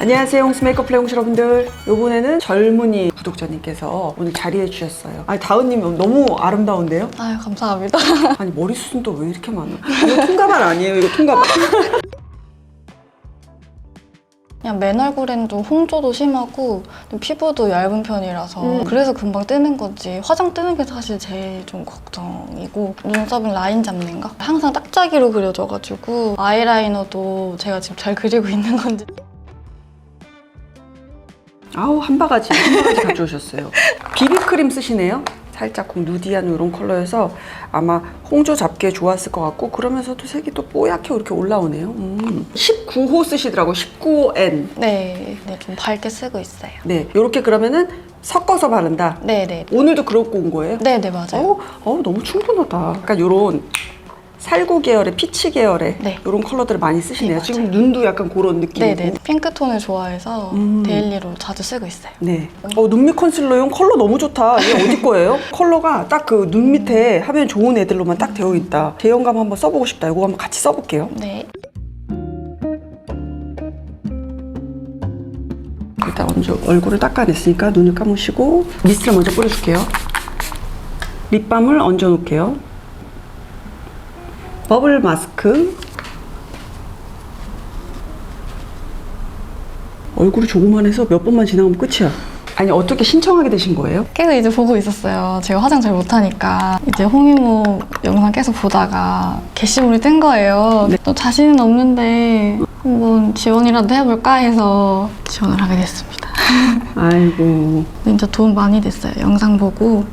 안녕하세요, 홍수 메이크업 플레이 여러분들. 이번에는 젊은이 구독자님께서 오늘 자리해 주셨어요. 아니, 다은님 너무 아름다운데요? 아유, 감사합니다. 아니, 머리숱은 또 왜 이렇게 많아? 이거 통가발 아니에요? 이거 통가발? 그냥 맨 얼굴엔 좀 홍조도 심하고 좀 피부도 얇은 편이라서 그래서 금방 뜨는 건지 화장 뜨는 게 사실 제일 좀 걱정이고, 눈썹은 라인 잡는가? 항상 짝짝이로 그려져가지고 아이라이너도 제가 지금 잘 그리고 있는 건지. 아우, 한 바가지 가져오셨어요. 비비크림 쓰시네요. 살짝 누디한 이런 컬러여서 아마 홍조 잡기에 좋았을 것 같고, 그러면서도 색이 또 뽀얗게 이렇게 올라오네요. 19호 쓰시더라고. 19N. 네, 좀 밝게 쓰고 있어요. 네, 이렇게 그러면은 섞어서 바른다. 네네. 오늘도 그러고 온 거예요? 네네, 맞아요. 너무 충분하다. 약간 요런 살구 계열의 피치 계열의 네. 이런 컬러들을 많이 쓰시네요. 네, 지금 눈도 약간 그런 느낌이고. 네네. 핑크톤을 좋아해서 데일리로 자주 쓰고 있어요. 네. 눈밑 컨실러용 컬러 너무 좋다. 이게 어디 거예요? 컬러가 딱 그 눈 밑에 하면 좋은 애들로만 딱 되어 있다. 제형감 한번 써보고 싶다. 이거 한번 같이 써볼게요. 네. 일단 먼저 얼굴을 닦아냈으니까 눈을 감으시고 미스트를 먼저 뿌려줄게요. 립밤을 얹어 놓을게요. 버블 마스크. 얼굴이 조그만해서 몇 번만 지나가면 끝이야. 아니, 어떻게 신청하게 되신 거예요? 계속 이제 보고 있었어요. 제가 화장 잘 못하니까 이제 홍인모 영상 계속 보다가 게시물이 뜬 거예요. 네. 또 자신은 없는데 한번 지원이라도 해볼까 해서 지원을 하게 됐습니다. 아이고, 진짜 도움 많이 됐어요. 영상 보고.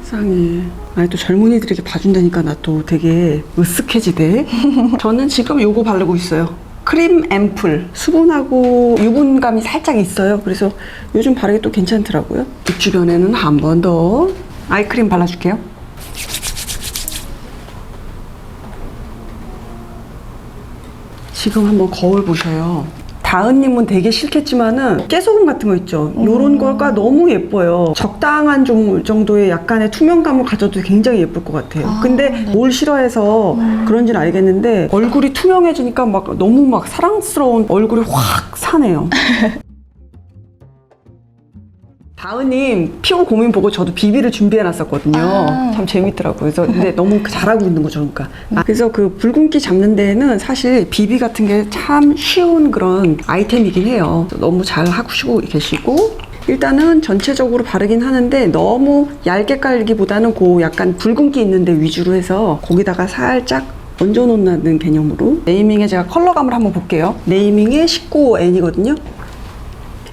세상에. 아니, 또 젊은이들에게 봐준다니까 나 또 되게 으쓱해지대. 저는 지금 요거 바르고 있어요. 크림 앰플. 수분하고 유분감이 살짝 있어요. 그래서 요즘 바르기 또 괜찮더라고요. 입 주변에는 한 번 더 아이크림 발라줄게요. 지금 한번 거울 보셔요. 다은님은 되게 싫겠지만은 깨소금 같은 거 있죠. 요런 거가 너무 예뻐요. 적당한 정도의 약간의 투명감을 가져도 굉장히 예쁠 것 같아요. 근데 네. 뭘 싫어해서 그런지는 알겠는데 얼굴이 투명해지니까 막 너무 막 사랑스러운 얼굴이 확 사네요. 다은님 피부 고민 보고 저도 비비를 준비해놨었거든요. 참 재밌더라고요. 그래서 근데 너무 잘하고 있는 거죠, 그러니까. 그래서 그 붉은기 잡는 데에는 사실 비비 같은 게 참 쉬운 그런 아이템이긴 해요. 너무 잘 하시고 계시고, 일단은 전체적으로 바르긴 하는데 너무 얇게 깔기보다는 그 약간 붉은기 있는 데 위주로 해서 거기다가 살짝 얹어놓는 개념으로. 네이밍에 제가 컬러감을 한번 볼게요. 네이밍의 19N이거든요.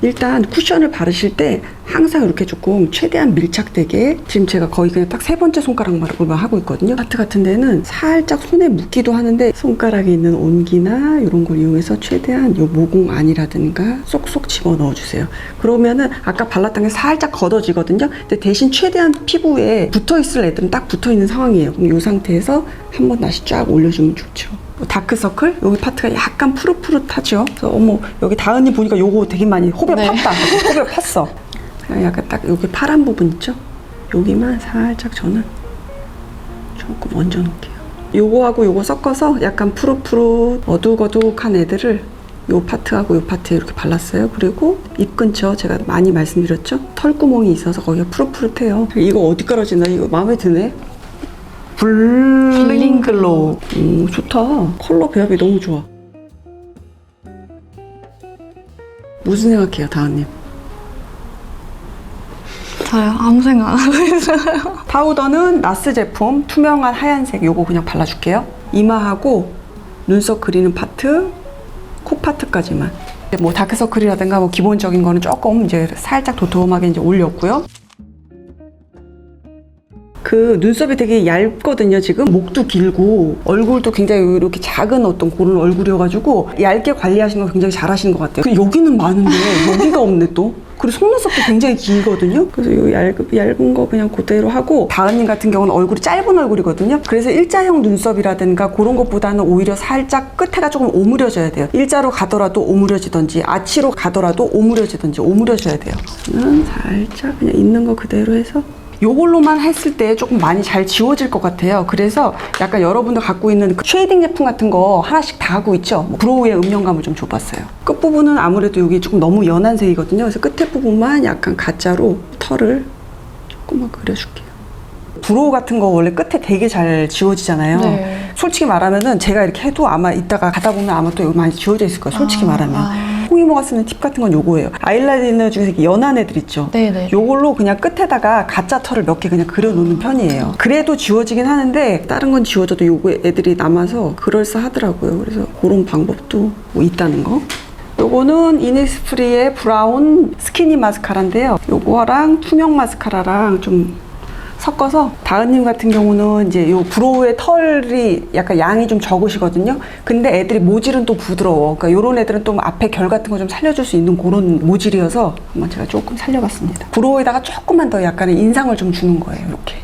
일단 쿠션을 바르실 때 항상 이렇게 조금 최대한 밀착되게, 지금 제가 거의 그냥 딱 세 번째 손가락만 하고 있거든요. 파트 같은 데는 살짝 손에 묻기도 하는데 손가락에 있는 온기나 이런 걸 이용해서 최대한 요 모공 안이라든가 쏙쏙 집어 넣어주세요. 그러면은 아까 발랐던 게 살짝 걷어지거든요. 근데 대신 최대한 피부에 붙어 있을 애들은 딱 붙어 있는 상황이에요. 그럼 이 상태에서 한번 다시 쫙 올려주면 좋죠. 다크서클? 여기 파트가 약간 푸릇푸릇하죠? 그래서 어머, 여기 다은이 보니까 요거 되게 많이 호흡에 네. 팠다. 호흡에 팠어. 그냥 약간 딱 여기 파란 부분 있죠? 여기만 살짝 저는 조금 얹어 놓을게요. 요거하고 요거 섞어서 약간 푸릇푸릇 어둑어둑한 애들을 요 파트하고 요 파트에 이렇게 발랐어요. 그리고 입 근처 제가 많이 말씀드렸죠? 털구멍이 있어서 거기가 푸릇푸릇해요. 이거 어디 깔아지나? 이거 마음에 드네? 블링글로우. 좋다. 컬러 배합이 너무 좋아. 무슨 생각해요, 다은님? 저요? 아무 생각 안 하고 있어요. 파우더는 나스 제품 투명한 하얀색 요거 그냥 발라줄게요. 이마하고 눈썹 그리는 파트, 코 파트까지만. 뭐 다크서클이라든가 뭐 기본적인 거는 조금 이제 살짝 도톰하게 이제 올렸고요. 그 눈썹이 되게 얇거든요. 지금 목도 길고 얼굴도 굉장히 이렇게 작은 어떤 그런 얼굴이어가지고 얇게 관리하시는 거 굉장히 잘하시는 것 같아요. 여기는 많은데 여기가 없네 또. 그리고 속눈썹도 굉장히 길거든요. 그래서 이 얇은 거 그냥 그대로 하고, 다은님 같은 경우는 얼굴이 짧은 얼굴이거든요. 그래서 일자형 눈썹이라든가 그런 것보다는 오히려 살짝 끝에가 조금 오므려져야 돼요. 일자로 가더라도 오므려지던지 아치로 가더라도 오므려지던지 오므려져야 돼요. 저는 살짝 그냥 있는 거 그대로 해서 요걸로만 했을 때 조금 많이 잘 지워질 것 같아요. 그래서 약간 여러분들 갖고 있는 그 쉐이딩 제품 같은 거 하나씩 다 하고 있죠. 뭐 브로우의 음영감을 좀 줘봤어요. 끝부분은 아무래도 여기 조금 너무 연한 색이거든요. 그래서 끝에 부분만 약간 가짜로 털을 조금만 그려줄게요. 브로우 같은 거 원래 끝에 되게 잘 지워지잖아요. 네. 솔직히 말하면은 제가 이렇게 해도 아마 이따가 가다 보면 아마 또 여기 많이 지워져 있을 거예요. 솔직히 말하면. 홍이모가 쓰는 팁 같은 건 요거예요. 아이라이너 중에서 이렇게 연한 애들 있죠. 네네. 요걸로 그냥 끝에다가 가짜 털을 몇 개 그냥 그려놓는 편이에요. 그래도 지워지긴 하는데 다른 건 지워져도 요거 애들이 남아서 그럴싸하더라고요. 그래서 그런 방법도 뭐 있다는 거. 요거는 이니스프리의 브라운 스키니 마스카라인데요. 요거랑 투명 마스카라랑 좀 섞어서 다은님 같은 경우는 이제 요 브로우의 털이 약간 양이 좀 적으시거든요. 근데 애들이 모질은 또 부드러워. 그러니까 요런 애들은 또 앞에 결 같은 거 좀 살려줄 수 있는 그런 모질이어서 한번 제가 조금 살려봤습니다. 브로우에다가 조금만 더 약간의 인상을 좀 주는 거예요. 이렇게.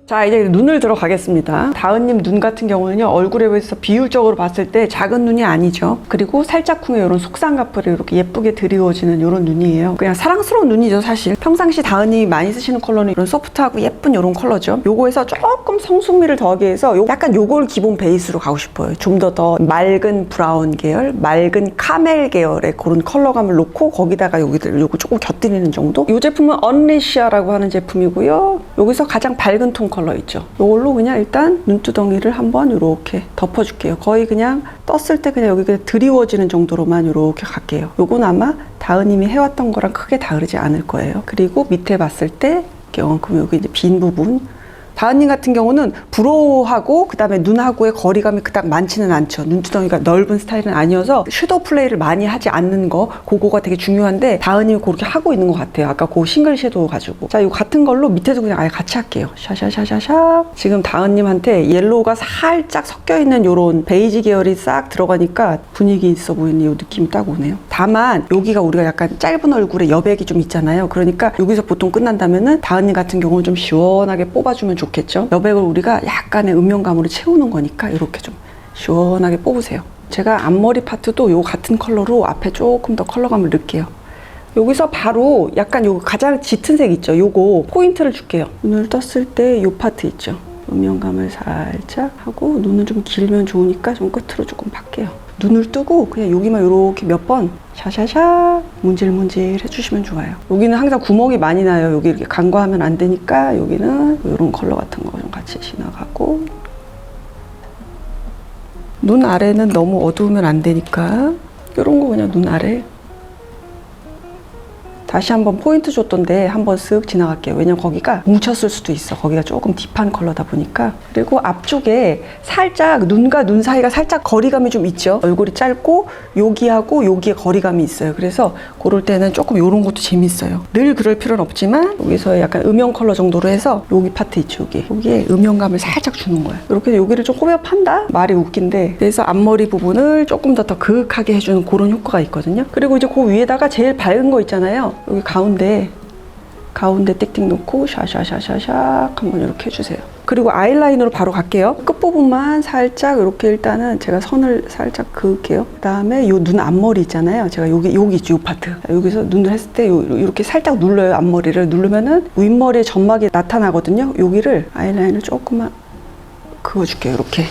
자, 이제 눈을 들어가겠습니다. 다은님 눈 같은 경우는요, 얼굴에 비해서 비율적으로 봤을 때 작은 눈이 아니죠. 그리고 살짝쿵의 이런 속쌍꺼풀이 이렇게 예쁘게 드리워지는 이런 눈이에요. 그냥 사랑스러운 눈이죠, 사실. 평상시 다은님이 많이 쓰시는 컬러는 이런 소프트하고 예쁜 이런 컬러죠. 요거에서 조금 성숙미를 더하기 위해서 약간 요걸 기본 베이스로 가고 싶어요. 좀 더 맑은 브라운 계열, 맑은 카멜 계열의 그런 컬러감을 놓고 거기다가 요거 조금 곁들이는 정도? 이 제품은 언리시아라고 하는 제품이고요. 여기서 가장 밝은 톤 컬러 있죠. 이걸로 그냥 일단 눈두덩이를 한번 이렇게 덮어줄게요. 거의 그냥 떴을 때 그냥 여기 그냥 드리워지는 정도로만 이렇게 갈게요. 요건 아마 다은님이 해왔던 거랑 크게 다르지 않을 거예요. 그리고 밑에 봤을 때 그럼 여기 이제 빈 부분. 다은님 같은 경우는 브로우하고 그 다음에 눈하고의 거리감이 그닥 많지는 않죠. 눈두덩이가 넓은 스타일은 아니어서 섀도우 플레이를 많이 하지 않는 거, 그거가 되게 중요한데 다은님이 그렇게 하고 있는 것 같아요. 아까 그 싱글 섀도우 가지고. 자, 이거 같은 걸로 밑에도 그냥 아예 같이 할게요. 샤샤샤샤샤. 지금 다은님한테 옐로우가 살짝 섞여있는 요런 베이지 계열이 싹 들어가니까 분위기 있어 보이는 이 느낌이 딱 오네요. 다만 여기가 우리가 약간 짧은 얼굴에 여백이 좀 있잖아요. 그러니까 여기서 보통 끝난다면은 다은님 같은 경우는 좀 시원하게 뽑아주면 좋겠죠. 여백을 우리가 약간의 음영감으로 채우는 거니까 이렇게 좀 시원하게 뽑으세요. 제가 앞머리 파트도 요 같은 컬러로 앞에 조금 더 컬러감을 넣을게요. 여기서 바로 약간 요 가장 짙은 색 있죠. 요거 포인트를 줄게요. 눈을 떴을 때 요 파트 있죠. 음영감을 살짝 하고 눈은 좀 길면 좋으니까 좀 끝으로 조금 팔게요. 눈을 뜨고 그냥 여기만 이렇게 몇 번 샤샤샤 문질문질 해주시면 좋아요. 여기는 항상 구멍이 많이 나요. 여기 이렇게 간과하면 안 되니까 여기는 이런 컬러 같은 거 좀 같이 지나가고, 눈 아래는 너무 어두우면 안 되니까 이런 거 그냥 눈 아래 다시 한번 포인트 줬던데 한번 쓱 지나갈게요. 왜냐면 거기가 뭉쳤을 수도 있어. 거기가 조금 딥한 컬러다 보니까. 그리고 앞쪽에 살짝 눈과 눈 사이가 살짝 거리감이 좀 있죠. 얼굴이 짧고 여기하고 여기에 거리감이 있어요. 그래서 그럴 때는 조금 이런 것도 재밌어요. 늘 그럴 필요는 없지만 여기서 약간 음영 컬러 정도로 해서 여기 파트 있죠. 여기에 음영감을 살짝 주는 거예요. 이렇게 여기를 좀 꾸며 판다? 말이 웃긴데, 그래서 앞머리 부분을 조금 더 그윽하게 해주는 그런 효과가 있거든요. 그리고 이제 그 위에다가 제일 밝은 거 있잖아요. 여기 가운데 띡띡 놓고 샤샤샤샤샥 한번 이렇게 해주세요. 그리고 아이라인으로 바로 갈게요. 끝부분만 살짝 이렇게 일단은 제가 선을 살짝 그을게요. 그 다음에 요 눈 앞머리 있잖아요. 제가 여기 있죠. 요 파트. 여기서 눈을 했을 때 이렇게 살짝 눌러요. 앞머리를 누르면은 윗머리에 점막이 나타나거든요. 여기를 아이라인을 조금만 그어줄게요. 이렇게.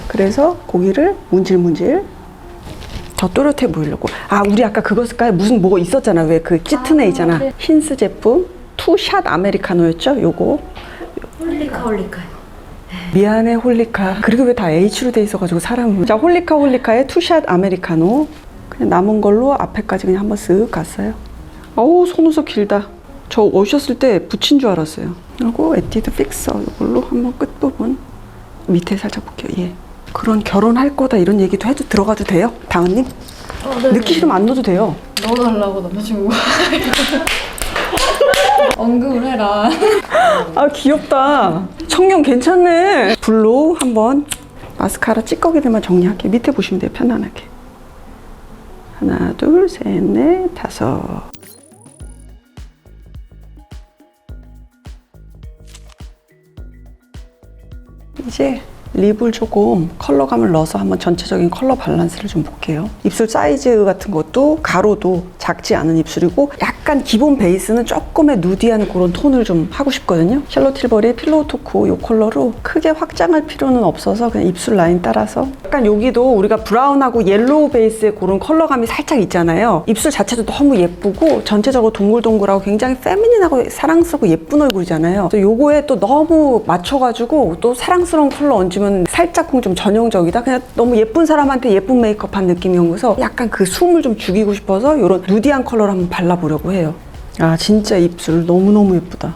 그래서 고기를 문질문질 더 또렷해 보이려고. 아, 우리 아까 그거 쓸까요? 무슨 뭐가 있었잖아. 왜 그 짙은 애 있잖아. 네. 힌스 제품 투샷 아메리카노였죠? 요거. 홀리카. 미안해 홀리카. 그리고 왜 다 H로 돼 있어가지고 사람은. 자, 홀리카의 투샷 아메리카노. 그냥 남은 걸로 앞에까지 그냥 한번 쓱 갔어요. 어우, 속눈썹 길다. 저 오셨을 때 붙인 줄 알았어요. 그리고 에뛰드 픽서 이걸로 한번 끝부분 밑에 살짝 볼게요. 예. 그런 결혼할 거다 이런 얘기도 해도 들어가도 돼요? 다은님? 넣기 싫으면 안 넣어도 돼요. 넣어달라고 남자친구가 언급을 해라. 아, 귀엽다. 청년 괜찮네. 블루 한번 마스카라 찌꺼기들만 정리할게요. 밑에 보시면 돼요. 편안하게. 하나, 둘, 셋, 넷, 다섯. 이제 립을 조금 컬러감을 넣어서 한번 전체적인 컬러 밸런스를 좀 볼게요. 입술 사이즈 같은 것도 가로도 작지 않은 입술이고 약간 기본 베이스는 조금의 누디한 그런 톤을 좀 하고 싶거든요. 샬롯 틸버리의 필로우 토크 이 컬러로 크게 확장할 필요는 없어서 그냥 입술 라인 따라서 약간 여기도 우리가 브라운하고 옐로우 베이스의 그런 컬러감이 살짝 있잖아요. 입술 자체도 너무 예쁘고 전체적으로 동글동글하고 굉장히 페미닌하고 사랑스럽고 예쁜 얼굴이잖아요. 그래서 요거에 또 너무 맞춰가지고 또 사랑스러운 컬러 얹으면 살짝 좀 전형적이다. 그냥 너무 예쁜 사람한테 예쁜 메이크업 한 느낌이어서 약간 그 숨을 좀 죽이고 싶어서 이런 누디한 컬러를 한번 발라보려고 해요. 아 진짜 입술 너무너무 예쁘다.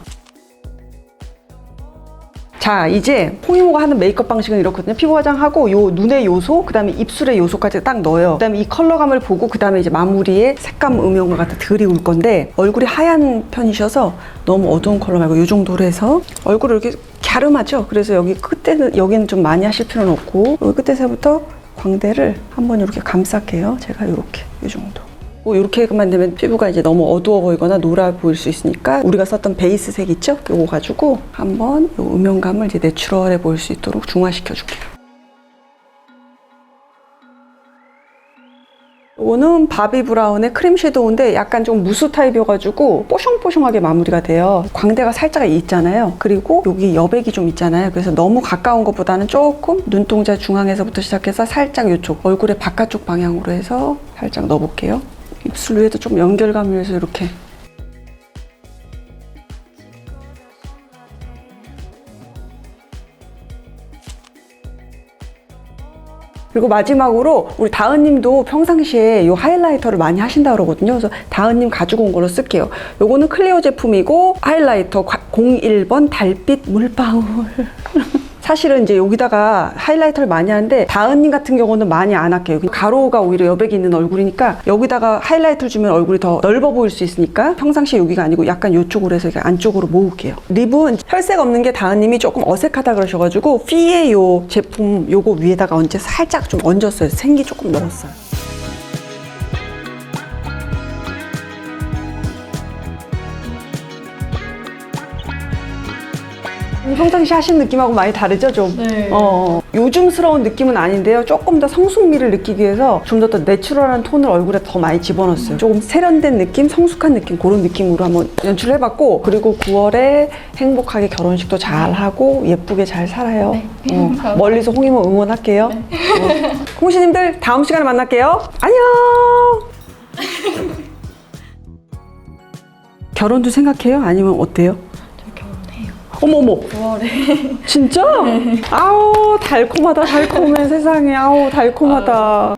자 이제 홍이모가 하는 메이크업 방식은 이렇거든요. 피부 화장하고 요 눈의 요소 그 다음에 입술의 요소까지 딱 넣어요. 그 다음에 이 컬러감을 보고 그 다음에 이제 마무리에 색감 음영을 갖다 들이올 건데 얼굴이 하얀 편이셔서 너무 어두운 컬러 말고 요 정도로 해서 얼굴을 이렇게 갸름하죠. 그래서 여기 끝에는 여기는 좀 많이 하실 필요는 없고 여기 끝에서부터 광대를 한번 이렇게 감쌀게요. 제가 이렇게 이 정도. 이렇게만 되면 피부가 이제 너무 어두워 보이거나 노라 보일 수 있으니까 우리가 썼던 베이스 색 있죠? 이거 가지고 한번 이 음영감을 이제 내추럴해 보일 수 있도록 중화시켜 줄게요. 이거는 바비 브라운의 크림 섀도우인데 약간 좀 무스 타입이어가지고 뽀숑뽀숑하게 마무리가 돼요. 광대가 살짝 있잖아요. 그리고 여기 여백이 좀 있잖아요. 그래서 너무 가까운 것보다는 조금 눈동자 중앙에서부터 시작해서 살짝 이쪽 얼굴의 바깥쪽 방향으로 해서 살짝 넣어볼게요. 입술 위에도 좀 연결감을 위해서 이렇게. 그리고 마지막으로 우리 다은님도 평상시에 이 하이라이터를 많이 하신다 그러거든요. 그래서 다은님 가지고 온 걸로 쓸게요. 요거는 클리오 제품이고 하이라이터 01번 달빛 물방울. 사실은 이제 여기다가 하이라이터를 많이 하는데 다은님 같은 경우는 많이 안 할게요. 가로가 오히려 여백이 있는 얼굴이니까 여기다가 하이라이터를 주면 얼굴이 더 넓어 보일 수 있으니까 평상시에 여기가 아니고 약간 이쪽으로 해서 이렇게 안쪽으로 모을게요. 립은 혈색 없는 게 다은님이 조금 어색하다 그러셔가지고 피의 요 제품 요거 위에다가 얹어 살짝 좀 얹었어요. 생기 조금 넣었어요. 평상시 하신 느낌하고 많이 다르죠, 좀? 네. 요즘스러운 느낌은 아닌데요. 조금 더 성숙미를 느끼기 위해서 좀 더 내추럴한 톤을 얼굴에 더 많이 집어넣었어요. 조금 세련된 느낌, 성숙한 느낌, 그런 느낌으로 한번 연출해봤고, 그리고 9월에 행복하게 결혼식도 잘 하고, 예쁘게 잘 살아요. 네. 멀리서 홍이모 응원할게요. 네. 홍시님들, 다음 시간에 만날게요. 안녕! 결혼도 생각해요? 아니면 어때요? 어머머. 9월에. 진짜? 아우 달콤하다 달콤해 세상에. 아우 달콤하다.